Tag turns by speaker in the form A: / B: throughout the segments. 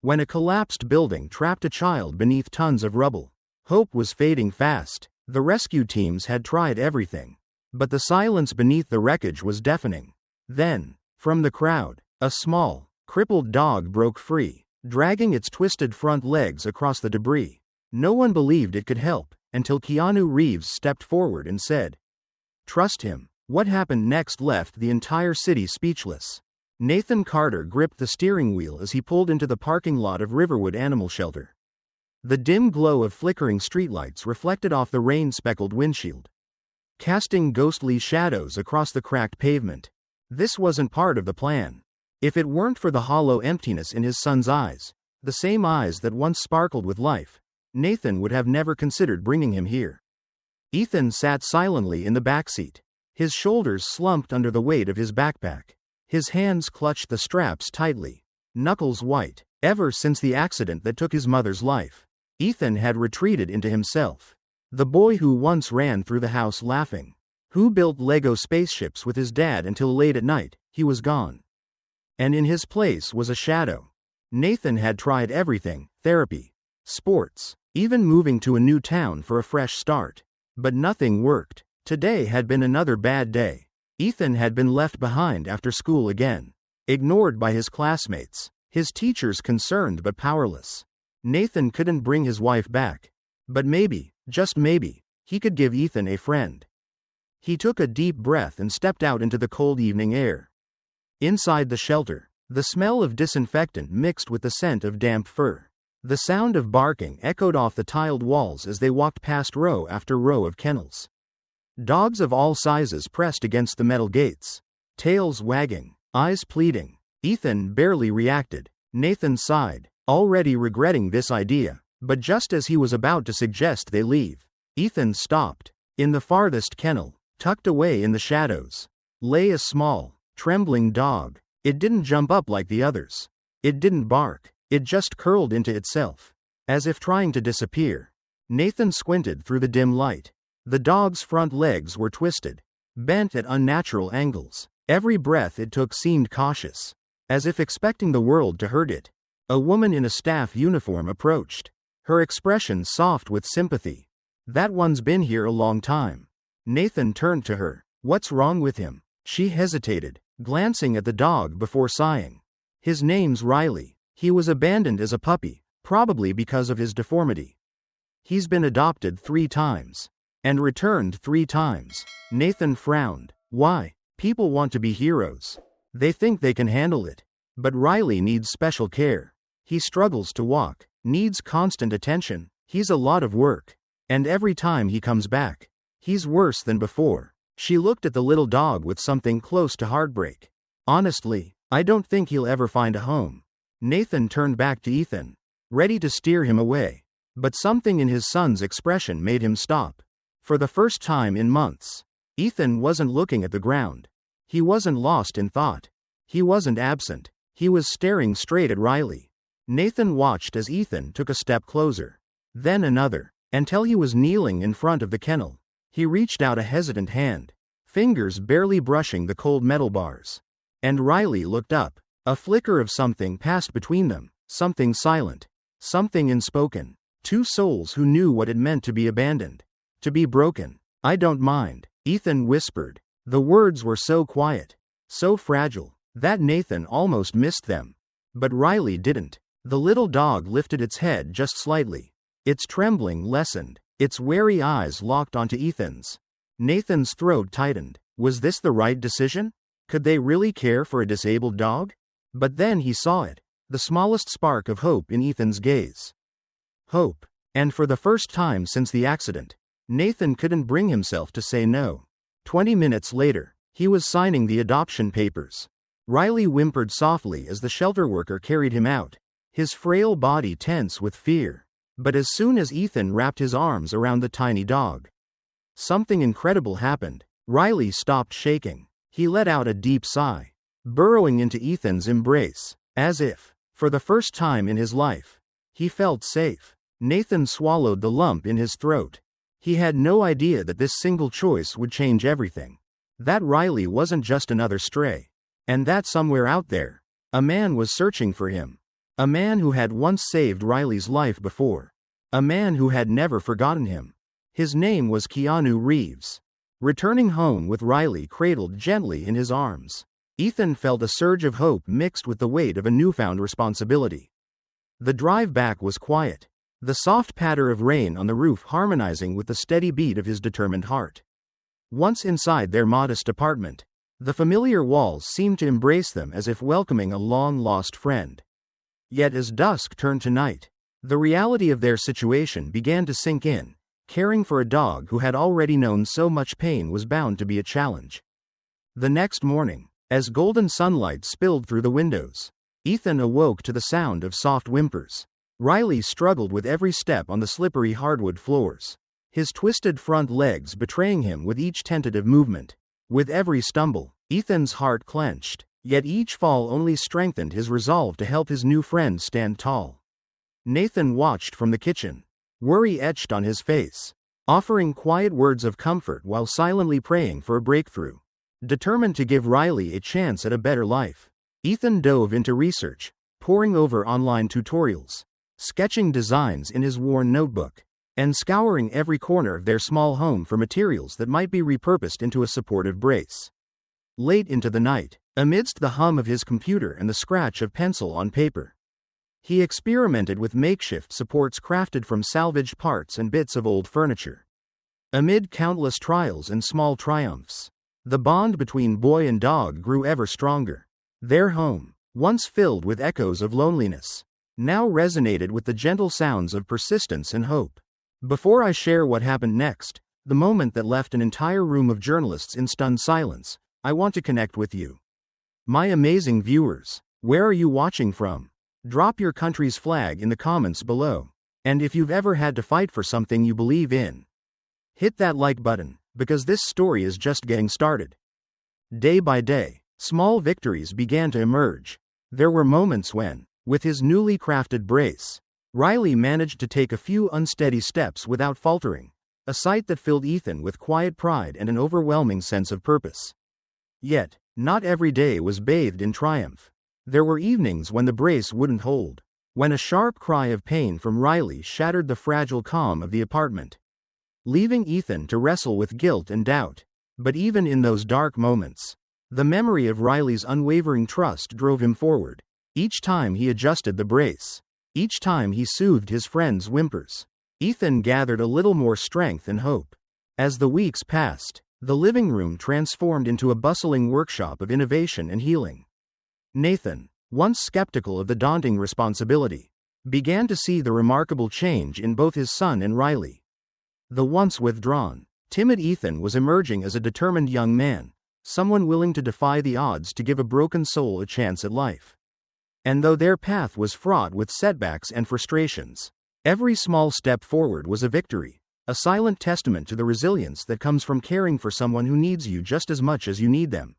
A: when a collapsed building trapped a child beneath tons of rubble. Hope was fading fast. The rescue teams had tried everything, but the silence beneath the wreckage was deafening. Then, from the crowd, a small, crippled dog broke free, dragging its twisted front legs across the debris. No one believed it could help, until Keanu Reeves stepped forward and said, "Trust him." What happened next left the entire city speechless. Nathan Carter gripped the steering wheel as he pulled into the parking lot of Riverwood Animal Shelter. The dim glow of flickering streetlights reflected off the rain-speckled windshield, casting ghostly shadows across the cracked pavement. This wasn't part of the plan. If it weren't for the hollow emptiness in his son's eyes, the same eyes that once sparkled with life, Nathan would have never considered bringing him here. Ethan sat silently in the backseat, his shoulders slumped under the weight of his backpack. His hands clutched the straps tightly, knuckles white. Ever since the accident that took his mother's life, Ethan had retreated into himself. The boy who once ran through the house laughing, who built Lego spaceships with his dad until late at night, he was gone. And in his place was a shadow. Nathan had tried everything: therapy, sports, even moving to a new town for a fresh start. But nothing worked. Today had been another bad day. Ethan had been left behind after school again, ignored by his classmates, his teachers concerned but powerless. Nathan couldn't bring his wife back. But maybe, just maybe, he could give Ethan a friend. He took a deep breath and stepped out into the cold evening air. Inside the shelter, the smell of disinfectant mixed with the scent of damp fur. The sound of barking echoed off the tiled walls as they walked past row after row of kennels. Dogs of all sizes pressed against the metal gates, tails wagging, eyes pleading. Ethan barely reacted. Nathan sighed, already regretting this idea, but just as he was about to suggest they leave, Ethan stopped. In the farthest kennel, tucked away in the shadows, lay a small, trembling dog. It didn't jump up like the others. It didn't bark. It just curled into itself, as if trying to disappear. Nathan squinted through the dim light. The dog's front legs were twisted, bent at unnatural angles. Every breath it took seemed cautious, as if expecting the world to hurt it. A woman in a staff uniform approached, her expression soft with sympathy. "That one's been here a long time." Nathan turned to her. "What's wrong with him?" She hesitated, glancing at the dog before sighing. "His name's Riley. He was abandoned as a puppy, probably because of his deformity. He's been adopted 3 times. And returned 3 times. Nathan frowned. "Why? People want to be heroes. They think they can handle it. But Riley needs special care. He struggles to walk, needs constant attention. He's a lot of work. And every time he comes back, he's worse than before." She looked at the little dog with something close to heartbreak. "Honestly, I don't think he'll ever find a home." Nathan turned back to Ethan, ready to steer him away. But something in his son's expression made him stop. For the first time in months, Ethan wasn't looking at the ground. He wasn't lost in thought. He wasn't absent. He was staring straight at Riley. Nathan watched as Ethan took a step closer, then another, until he was kneeling in front of the kennel. He reached out a hesitant hand, fingers barely brushing the cold metal bars. And Riley looked up. A flicker of something passed between them, something silent, something unspoken. 2 souls who knew what it meant to be abandoned, to be broken. "I don't mind," Ethan whispered. The words were so quiet, so fragile, that Nathan almost missed them. But Riley didn't. The little dog lifted its head just slightly. Its trembling lessened. Its wary eyes locked onto Ethan's. Nathan's throat tightened. Was this the right decision? Could they really care for a disabled dog? But then he saw it, the smallest spark of hope in Ethan's gaze. Hope. And for the first time since the accident, Nathan couldn't bring himself to say no. 20 minutes later, he was signing the adoption papers. Riley whimpered softly as the shelter worker carried him out, his frail body tense with fear. But as soon as Ethan wrapped his arms around the tiny dog, something incredible happened. Riley stopped shaking. He let out a deep sigh, burrowing into Ethan's embrace, as if, for the first time in his life, he felt safe. Nathan swallowed the lump in his throat. He had no idea that this single choice would change everything. That Riley wasn't just another stray. And that somewhere out there, a man was searching for him. A man who had once saved Riley's life before. A man who had never forgotten him. His name was Keanu Reeves. Returning home with Riley cradled gently in his arms, Ethan felt a surge of hope mixed with the weight of a newfound responsibility. The drive back was quiet, the soft patter of rain on the roof harmonizing with the steady beat of his determined heart. Once inside their modest apartment, the familiar walls seemed to embrace them as if welcoming a long-lost friend. Yet as dusk turned to night, the reality of their situation began to sink in. Caring for a dog who had already known so much pain was bound to be a challenge. The next morning, as golden sunlight spilled through the windows, Ethan awoke to the sound of soft whimpers. Riley struggled with every step on the slippery hardwood floors, his twisted front legs betraying him with each tentative movement. With every stumble, Ethan's heart clenched, yet each fall only strengthened his resolve to help his new friend stand tall. Nathan watched from the kitchen, worry etched on his face, offering quiet words of comfort while silently praying for a breakthrough. Determined to give Riley a chance at a better life, Ethan dove into research, poring over online tutorials, sketching designs in his worn notebook, and scouring every corner of their small home for materials that might be repurposed into a supportive brace. Late into the night, amidst the hum of his computer and the scratch of pencil on paper, he experimented with makeshift supports crafted from salvaged parts and bits of old furniture. Amid countless trials and small triumphs, the bond between boy and dog grew ever stronger. Their home, once filled with echoes of loneliness, now resonated with the gentle sounds of persistence and hope. Before I share what happened next, the moment that left an entire room of journalists in stunned silence, I want to connect with you. My amazing viewers, where are you watching from? Drop your country's flag in the comments below. And if you've ever had to fight for something you believe in, hit that like button, because this story is just getting started. Day by day, small victories began to emerge. There were moments when, with his newly crafted brace, Riley managed to take a few unsteady steps without faltering, a sight that filled Ethan with quiet pride and an overwhelming sense of purpose. Yet, not every day was bathed in triumph. There were evenings when the brace wouldn't hold, when a sharp cry of pain from Riley shattered the fragile calm of the apartment, leaving Ethan to wrestle with guilt and doubt. But even in those dark moments, the memory of Riley's unwavering trust drove him forward. Each time he adjusted the brace, each time he soothed his friend's whimpers, Ethan gathered a little more strength and hope. As the weeks passed, the living room transformed into a bustling workshop of innovation and healing. Nathan, once skeptical of the daunting responsibility, began to see the remarkable change in both his son and Riley. The once withdrawn, timid Ethan was emerging as a determined young man, someone willing to defy the odds to give a broken soul a chance at life. And though their path was fraught with setbacks and frustrations, every small step forward was a victory, a silent testament to the resilience that comes from caring for someone who needs you just as much as you need them.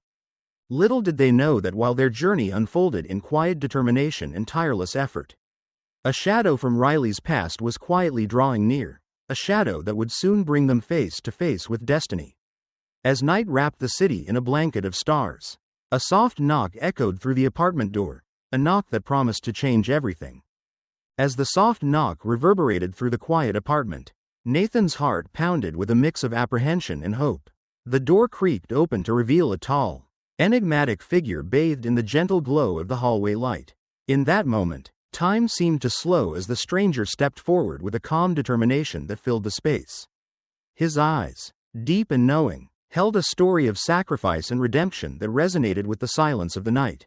A: Little did they know that while their journey unfolded in quiet determination and tireless effort, a shadow from Riley's past was quietly drawing near, a shadow that would soon bring them face to face with destiny. As night wrapped the city in a blanket of stars, a soft knock echoed through the apartment door, a knock that promised to change everything. As the soft knock reverberated through the quiet apartment, Nathan's heart pounded with a mix of apprehension and hope. The door creaked open to reveal a tall, enigmatic figure bathed in the gentle glow of the hallway light. In that moment, time seemed to slow as the stranger stepped forward with a calm determination that filled the space. His eyes, deep and knowing, held a story of sacrifice and redemption that resonated with the silence of the night.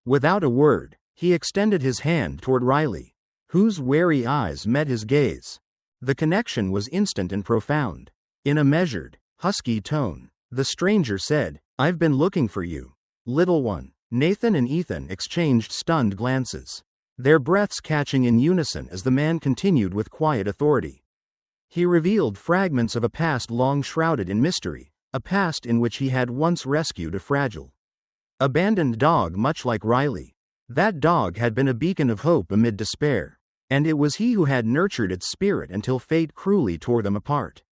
A: Without a word, he extended his hand toward Riley, whose wary eyes met his gaze. The connection was instant and profound. In a measured, husky tone, the stranger said, "I've been looking for you, little one." Nathan and Ethan exchanged stunned glances, their breaths catching in unison as the man continued with quiet authority. He revealed fragments of a past long shrouded in mystery, a past in which he had once rescued a fragile, abandoned dog much like Riley. That dog had been a beacon of hope amid despair, and it was he who had nurtured its spirit until fate cruelly tore them apart.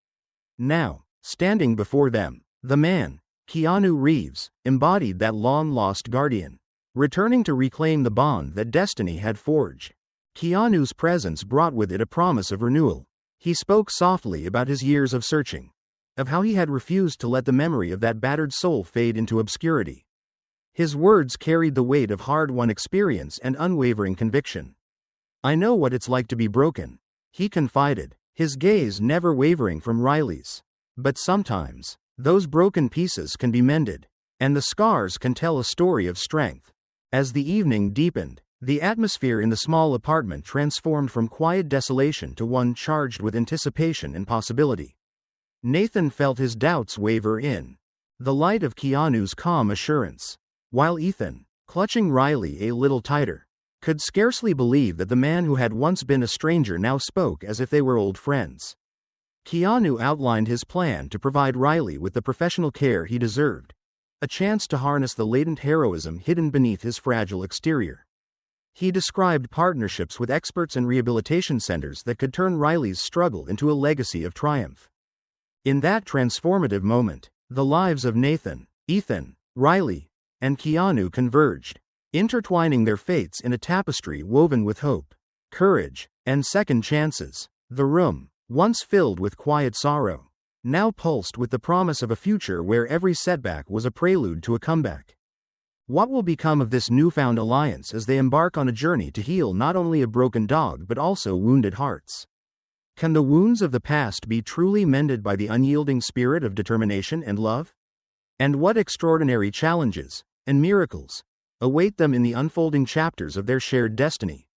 A: Now, standing before them, the man, Keanu Reeves, embodied that long-lost guardian. returning to reclaim the bond that destiny had forged. Keanu's presence brought with it a promise of renewal. He spoke softly about his years of searching, of how he had refused to let the memory of that battered soul fade into obscurity. His words carried the weight of hard-won experience and unwavering conviction. "I know what it's like to be broken," he confided, his gaze never wavering from Riley's. "But sometimes, those broken pieces can be mended, and the scars can tell a story of strength." As the evening deepened, the atmosphere in the small apartment transformed from quiet desolation to one charged with anticipation and possibility. Nathan felt his doubts waver in the light of Keanu's calm assurance, while Ethan, clutching Riley a little tighter, could scarcely believe that the man who had once been a stranger now spoke as if they were old friends. Keanu outlined his plan to provide Riley with the professional care he deserved, a chance to harness the latent heroism hidden beneath his fragile exterior. He described partnerships with experts and rehabilitation centers that could turn Riley's struggle into a legacy of triumph. In that transformative moment, the lives of Nathan, Ethan, Riley, and Keanu converged, intertwining their fates in a tapestry woven with hope, courage, and second chances. The room, once filled with quiet sorrow, now pulsed with the promise of a future where every setback was a prelude to a comeback. What will become of this newfound alliance as they embark on a journey to heal not only a broken dog but also wounded hearts? Can the wounds of the past be truly mended by the unyielding spirit of determination and love? And what extraordinary challenges and miracles await them in the unfolding chapters of their shared destiny?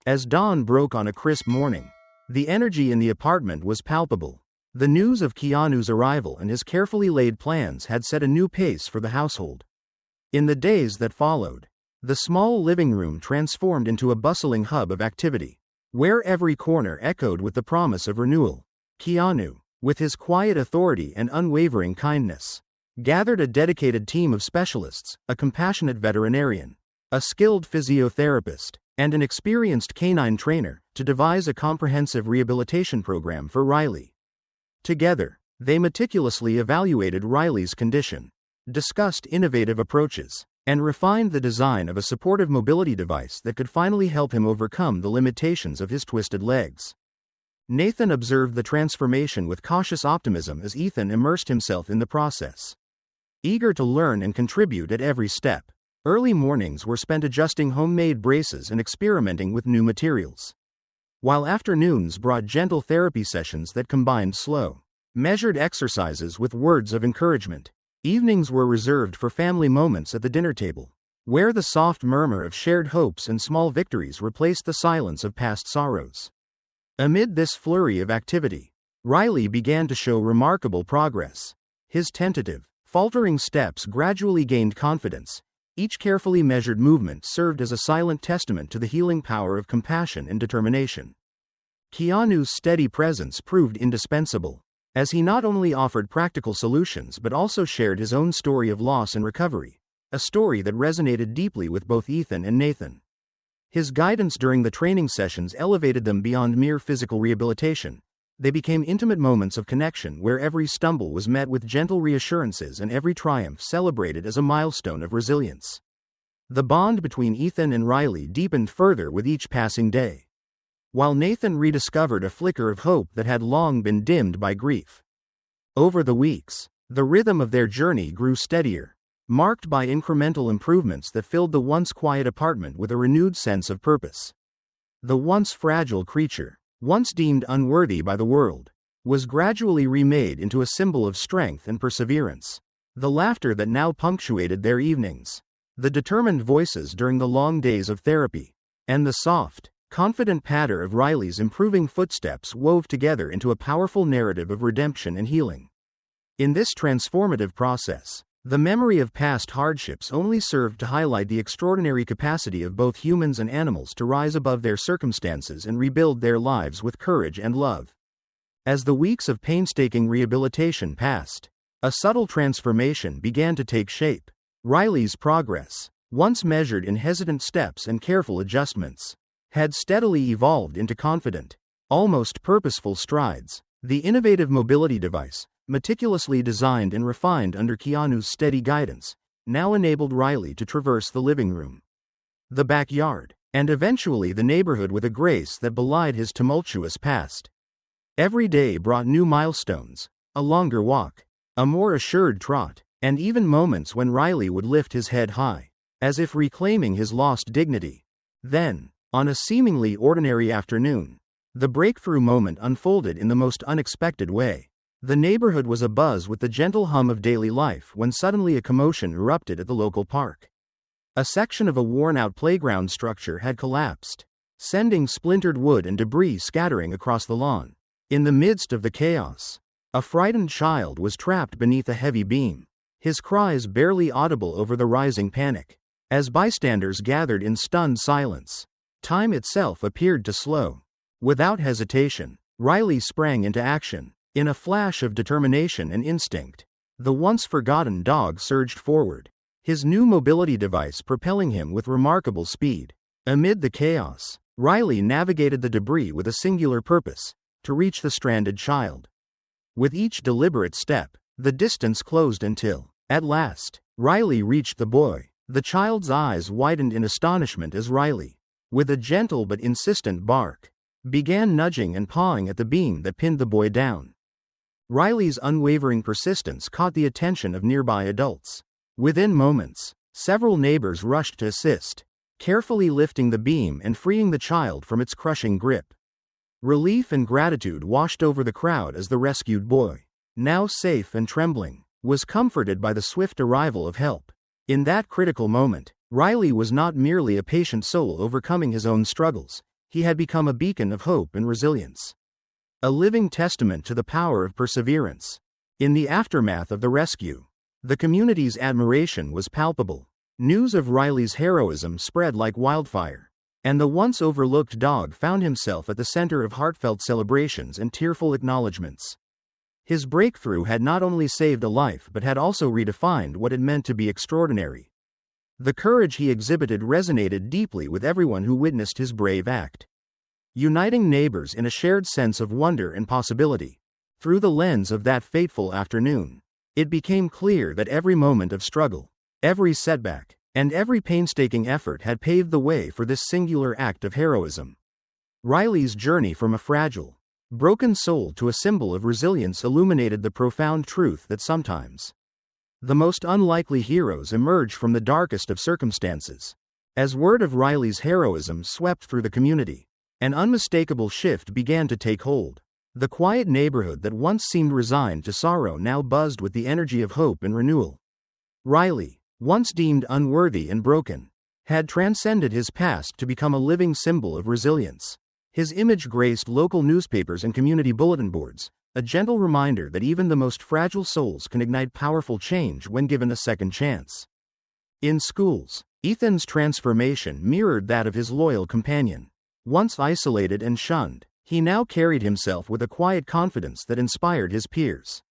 A: As dawn broke on a crisp morning, the energy in the apartment was palpable. The news of Keanu's arrival and his carefully laid plans had set a new pace for the household. In the days that followed, the small living room transformed into a bustling hub of activity, where every corner echoed with the promise of renewal. Keanu, with his quiet authority and unwavering kindness, gathered a dedicated team of specialists, a compassionate veterinarian, a skilled physiotherapist, and an experienced canine trainer, to devise a comprehensive rehabilitation program for Riley. Together, they meticulously evaluated Riley's condition, discussed innovative approaches, and refined the design of a supportive mobility device that could finally help him overcome the limitations of his twisted legs. Nathan observed the transformation with cautious optimism as Ethan immersed himself in the process. Eager to learn and contribute at every step, early mornings were spent adjusting homemade braces and experimenting with new materials, while afternoons brought gentle therapy sessions that combined slow, measured exercises with words of encouragement. Evenings were reserved for family moments at the dinner table, where the soft murmur of shared hopes and small victories replaced the silence of past sorrows. Amid this flurry of activity, Riley began to show remarkable progress. His tentative, faltering steps gradually gained confidence. Each carefully measured movement served as a silent testament to the healing power of compassion and determination. Keanu's steady presence proved indispensable, as he not only offered practical solutions but also shared his own story of loss and recovery, a story that resonated deeply with both Ethan and Nathan. His guidance during the training sessions elevated them beyond mere physical rehabilitation. They became intimate moments of connection where every stumble was met with gentle reassurances and every triumph celebrated as a milestone of resilience. The bond between Ethan and Riley deepened further with each passing day, while Nathan rediscovered a flicker of hope that had long been dimmed by grief. Over the weeks, the rhythm of their journey grew steadier, marked by incremental improvements that filled the once quiet apartment with a renewed sense of purpose. The once fragile creature, once deemed unworthy by the world, was gradually remade into a symbol of strength and perseverance. The laughter that now punctuated their evenings, the determined voices during the long days of therapy, and the soft, confident patter of Riley's improving footsteps wove together into a powerful narrative of redemption and healing. In this transformative process, the memory of past hardships only served to highlight the extraordinary capacity of both humans and animals to rise above their circumstances and rebuild their lives with courage and love. As the weeks of painstaking rehabilitation passed, a subtle transformation began to take shape. Riley's progress, once measured in hesitant steps and careful adjustments, had steadily evolved into confident, almost purposeful strides. The innovative mobility device, meticulously designed and refined under Keanu's steady guidance, now enabled Riley to traverse the living room, the backyard, and eventually the neighborhood with a grace that belied his tumultuous past. Every day brought new milestones, a longer walk, a more assured trot, and even moments when Riley would lift his head high, as if reclaiming his lost dignity. Then, on a seemingly ordinary afternoon, the breakthrough moment unfolded in the most unexpected way. The neighborhood was abuzz with the gentle hum of daily life when suddenly a commotion erupted at the local park. A section of a worn-out playground structure had collapsed, sending splintered wood and debris scattering across the lawn. In the midst of the chaos, a frightened child was trapped beneath a heavy beam, his cries barely audible over the rising panic. As bystanders gathered in stunned silence, time itself appeared to slow. Without hesitation, Riley sprang into action. In a flash of determination and instinct, the once forgotten dog surged forward, his new mobility device propelling him with remarkable speed. Amid the chaos, Riley navigated the debris with a singular purpose: to reach the stranded child. With each deliberate step, the distance closed until, at last, Riley reached the boy. The child's eyes widened in astonishment as Riley, with a gentle but insistent bark, began nudging and pawing at the beam that pinned the boy down. Riley's unwavering persistence caught the attention of nearby adults. Within moments, several neighbors rushed to assist, carefully lifting the beam and freeing the child from its crushing grip. Relief and gratitude washed over the crowd as the rescued boy, now safe and trembling, was comforted by the swift arrival of help. In that critical moment, Riley was not merely a patient soul overcoming his own struggles, he had become a beacon of hope and resilience. A living testament to the power of perseverance. In the aftermath of the rescue, the community's admiration was palpable. News of Riley's heroism spread like wildfire, and the once overlooked dog found himself at the center of heartfelt celebrations and tearful acknowledgments. His breakthrough had not only saved a life but had also redefined what it meant to be extraordinary. The courage he exhibited resonated deeply with everyone who witnessed his brave act, uniting neighbors in a shared sense of wonder and possibility. Through the lens of that fateful afternoon, it became clear that every moment of struggle, every setback, and every painstaking effort had paved the way for this singular act of heroism. Riley's journey from a fragile, broken soul to a symbol of resilience illuminated the profound truth that sometimes the most unlikely heroes emerge from the darkest of circumstances. As word of Riley's heroism swept through the community, an unmistakable shift began to take hold. The quiet neighborhood that once seemed resigned to sorrow now buzzed with the energy of hope and renewal. Riley, once deemed unworthy and broken, had transcended his past to become a living symbol of resilience. His image graced local newspapers and community bulletin boards, a gentle reminder that even the most fragile souls can ignite powerful change when given a second chance. In schools, Ethan's transformation mirrored that of his loyal companion. Once isolated and shunned, he now carried himself with a quiet confidence that inspired his peers.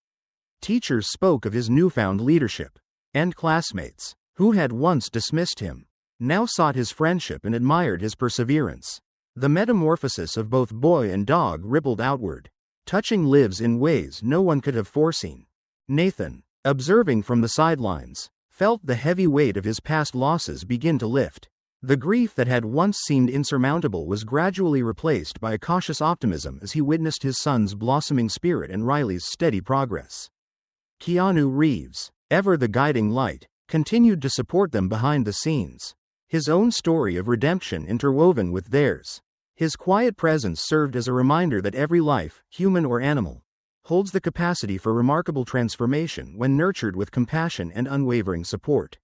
A: Teachers spoke of his newfound leadership, and classmates, who had once dismissed him, now sought his friendship and admired his perseverance. The metamorphosis of both boy and dog rippled outward, touching lives in ways no one could have foreseen. Nathan, observing from the sidelines, felt the heavy weight of his past losses begin to lift. The grief that had once seemed insurmountable was gradually replaced by a cautious optimism as he witnessed his son's blossoming spirit and Riley's steady progress. Keanu Reeves, ever the guiding light, continued to support them behind the scenes, his own story of redemption interwoven with theirs. His quiet presence served as a reminder that every life, human or animal, holds the capacity for remarkable transformation when nurtured with compassion and unwavering support.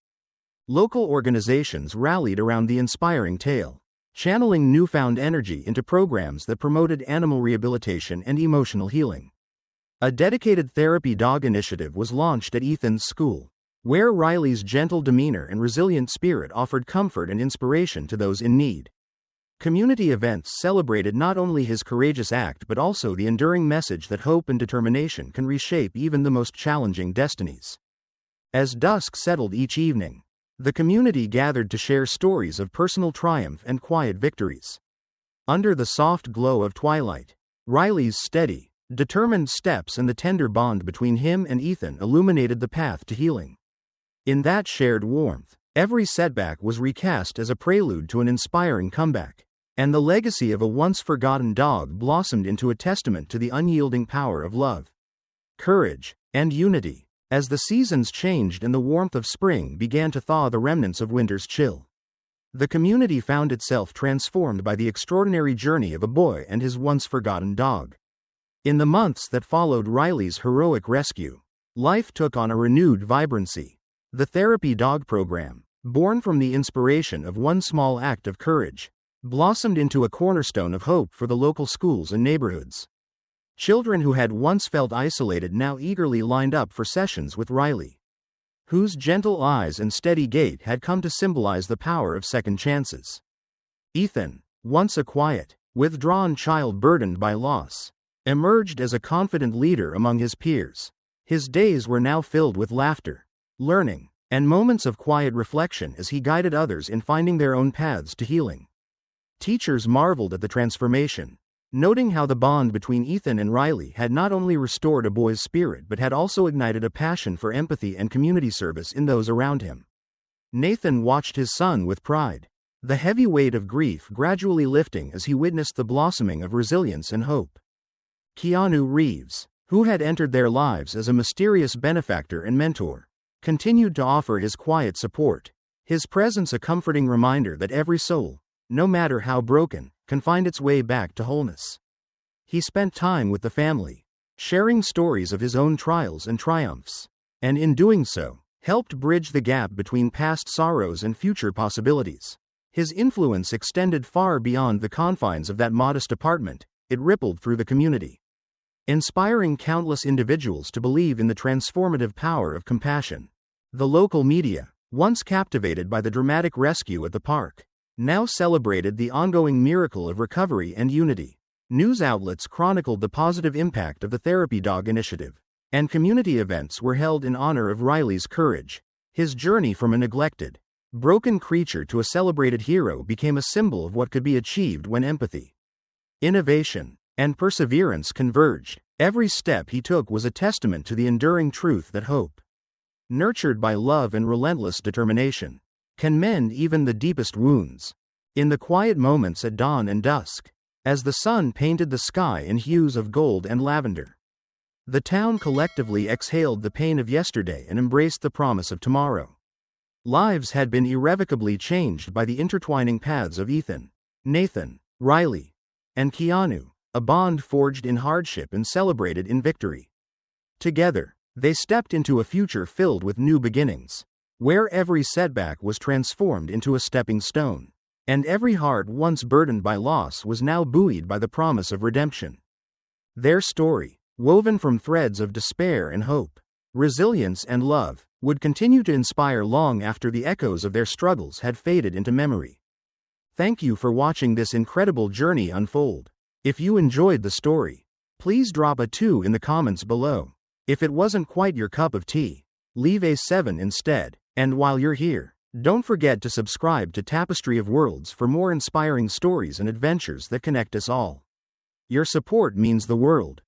A: Local organizations rallied around the inspiring tale, channeling newfound energy into programs that promoted animal rehabilitation and emotional healing. A dedicated therapy dog initiative was launched at Ethan's school, where Riley's gentle demeanor and resilient spirit offered comfort and inspiration to those in need. Community events celebrated not only his courageous act but also the enduring message that hope and determination can reshape even the most challenging destinies. As dusk settled each evening, the community gathered to share stories of personal triumph and quiet victories. Under the soft glow of twilight, Riley's steady, determined steps and the tender bond between him and Ethan illuminated the path to healing. In that shared warmth, every setback was recast as a prelude to an inspiring comeback, and the legacy of a once-forgotten dog blossomed into a testament to the unyielding power of love, courage, and unity. As the seasons changed and the warmth of spring began to thaw the remnants of winter's chill, the community found itself transformed by the extraordinary journey of a boy and his once-forgotten dog. In the months that followed Riley's heroic rescue, life took on a renewed vibrancy. The therapy dog program, born from the inspiration of one small act of courage, blossomed into a cornerstone of hope for the local schools and neighborhoods. Children who had once felt isolated now eagerly lined up for sessions with Riley, whose gentle eyes and steady gait had come to symbolize the power of second chances. Ethan, once a quiet, withdrawn child burdened by loss, emerged as a confident leader among his peers. His days were now filled with laughter, learning, and moments of quiet reflection as he guided others in finding their own paths to healing. Teachers marveled at the transformation, noting how the bond between Ethan and Riley had not only restored a boy's spirit but had also ignited a passion for empathy and community service in those around him. Nathan watched his son with pride, the heavy weight of grief gradually lifting as he witnessed the blossoming of resilience and hope. Keanu Reeves, who had entered their lives as a mysterious benefactor and mentor, continued to offer his quiet support, his presence a comforting reminder that every soul, no matter how broken, can find its way back to wholeness. He spent time with the family, sharing stories of his own trials and triumphs, and in doing so, helped bridge the gap between past sorrows and future possibilities. His influence extended far beyond the confines of that modest apartment. It rippled through the community, inspiring countless individuals to believe in the transformative power of compassion. The local media, once captivated by the dramatic rescue at the park, now celebrated the ongoing miracle of recovery and unity. News outlets chronicled the positive impact of the Therapy Dog initiative, and community events were held in honor of Riley's courage. His journey from a neglected, broken creature to a celebrated hero became a symbol of what could be achieved when empathy, innovation, and perseverance converged. Every step he took was a testament to the enduring truth that hope, nurtured by love and relentless determination, can mend even the deepest wounds. In the quiet moments at dawn and dusk, as the sun painted the sky in hues of gold and lavender, the town collectively exhaled the pain of yesterday and embraced the promise of tomorrow. Lives had been irrevocably changed by the intertwining paths of Ethan, Nathan, Riley, and Keanu, a bond forged in hardship and celebrated in victory. Together, they stepped into a future filled with new beginnings, where every setback was transformed into a stepping stone, and every heart once burdened by loss was now buoyed by the promise of redemption. Their story, woven from threads of despair and hope, resilience and love, would continue to inspire long after the echoes of their struggles had faded into memory. Thank you for watching this incredible journey unfold. If you enjoyed the story, please drop a 2 in the comments below. If it wasn't quite your cup of tea, leave a 7 instead. And while you're here, don't forget to subscribe to Tapestry of Worlds for more inspiring stories and adventures that connect us all. Your support means the world.